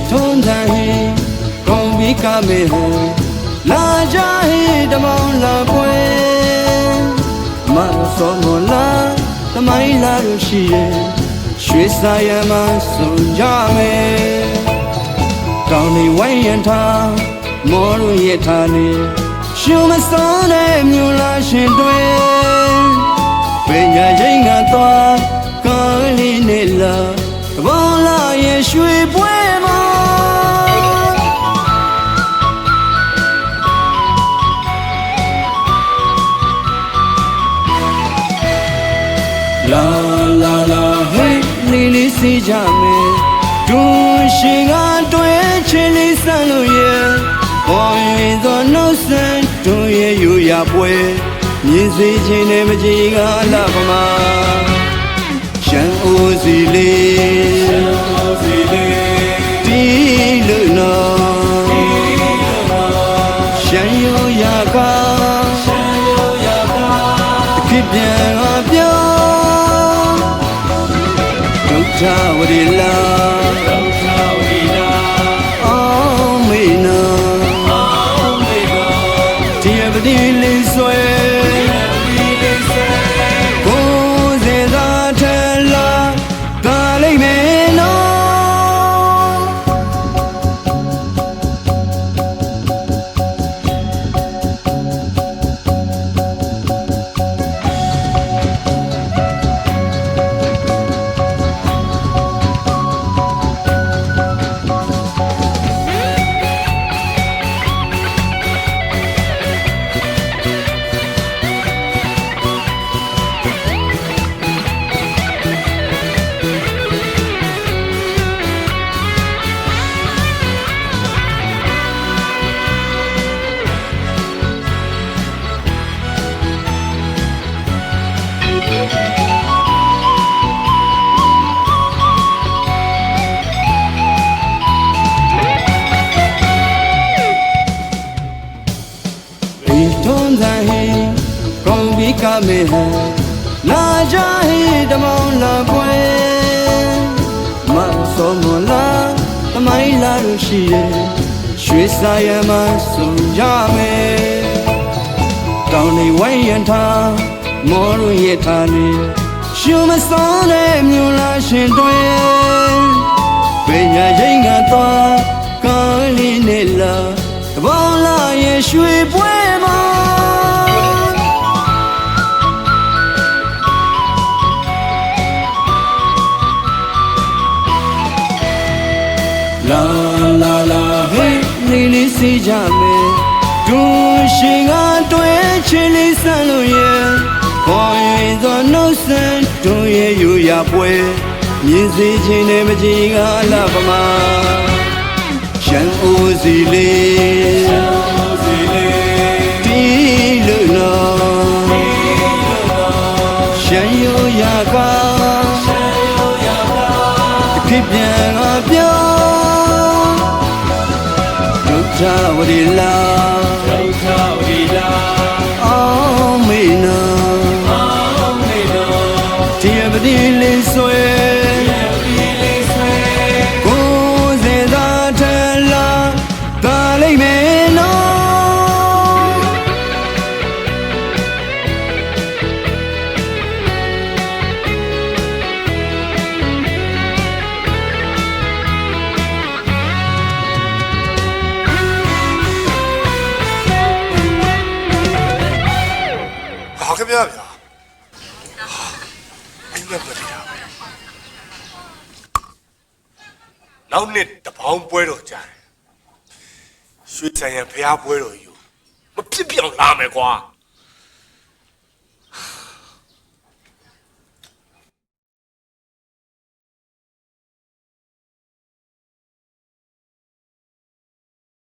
ထုံးထန်ဟေကုန်ပြီးကမေဟလာကြဟေတမောင်းလာပွဲမဆောမလာသမိုင်းလာလို့ရှိရဲ့ရွှေစာရမစုံကြမယ်တောင်းနေဝိုင်းရန်ထားမောလို့ရထားနေရှုံမစောတဲ့မြို့လာရှင်တွေပညာရိတ်ငါသွားကောင်းလေးနဲ့လာဘောလာရဲ့ရွှေပွဲမှာလာလာလာဟေးလေးလေးစီကြမယ်ဒူရှင်ကတွေ့ချင်လေးဆန်းလို့ရဲ့ဘောရင်သောနှုတ်ဆက်တို့ရဲ့ယူရပွဲမြင်စေခြင်းနဲ့မကြီးကလာပမာရှမ်းအိုစီလေးတီလို့နော်ရှမ်းရိုးရကားတခိပြန်ပြောဒုက္ခဝရီလာအောင်မေနော်တရားပတိလေးဆွဲထုံးထန်ဟေကုန်ပြီးကမေဟလာကြဟေတမောင်းလာပွဲမဆောမလာသမိုင်းလာလို့ရှိရဲ့ရွှေစာရမစုံကြမယ်တောင်းနေဝိုင်းရန်ထားမောလို့ရထားနေရှုံမစောတဲ့မြို့လာရှင်တွေပညာရိတ်ငါသွားကောင်းလေးနဲ့လာဘောလာရဲ့ရွှေပွဲမှာလာလာလာဟေးလေးလေးစီကြမယ်ဒူရှင်ကတွေ့ချင်လေးဆန်းလို့ရဲ့ဘောရင်သောနှုတ်ဆက်တို့ရဲ့ယူရပွဲမြင်စေခြင်းနဲ့မကြီးကလာပမာရှမ်းအိုစီလေးတီလို့နော်ရှမ်းရိုးရကားတခိပြန်ပြောဒုက္ခဝရီလာအောင်မေနော်တရားပတိလေးဆွဲခင်ဗျာဗျာအိမ်မက်မတရားနောက်နှစ်တပေါင်းပွဲတော်ကြာတယ်ရွှေဆိုင်ရဖျားပွဲတော်ယူမဖြစ်ပြောင်းလာမယ်ကွာ